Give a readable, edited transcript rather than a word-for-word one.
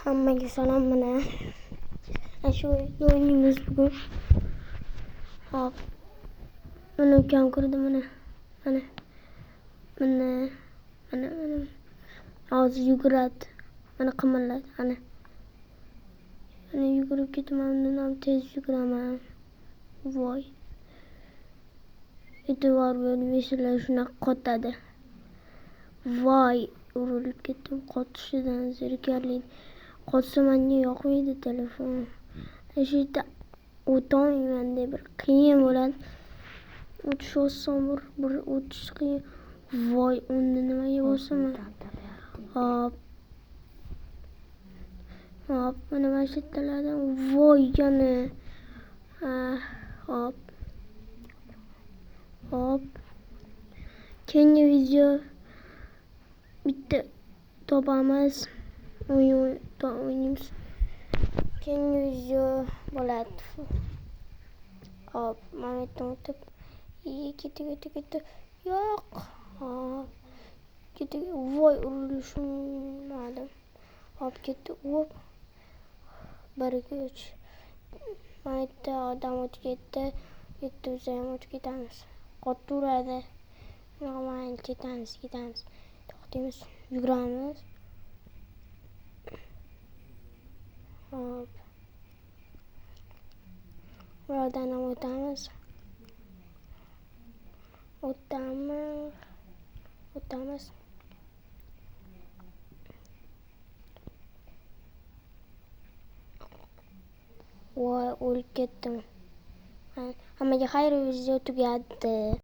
Hammaga salom. Mana shu o'yinimiz bugun. Hop. Mana ukam kirdi mana. Mana. Hozir yuguradi. Mana qimirladi. Mana yugurib ketaman. Undan ham tez yuguraman. Voy. E'tibor berib eslar shunaqa qotadi. Voy, urilib ketdim qotishidan zerikarli. Qotsa menga yoqmaydi telefon. Shu yerda o'tolmayman deb bir qiyin bo'ladi. O'tish oson, bir o'tish qiyin. Voy, unda nimaga bosaman? Hop. Mana mashinalardan voy yana. Hop. Keyingi video bitta topamiz. O'yinimiz. Keyingi video bo'ladi. Hop, mana o'tib. Ketdi. Yo'q. Hop. Ketdi. Voy, urilishmadim. Hop, ketdi. Hop. 1 2 3. Mana odam o'tib ketdi. Biz ham o'tib ketamiz. Qoturadi. Mana ketamiz. To'xtaymiz. Yuguramiz. Hop. Buradan ham o'tamiz. Voy, o'lib ketdim. Hammaga xayr, video tugadi.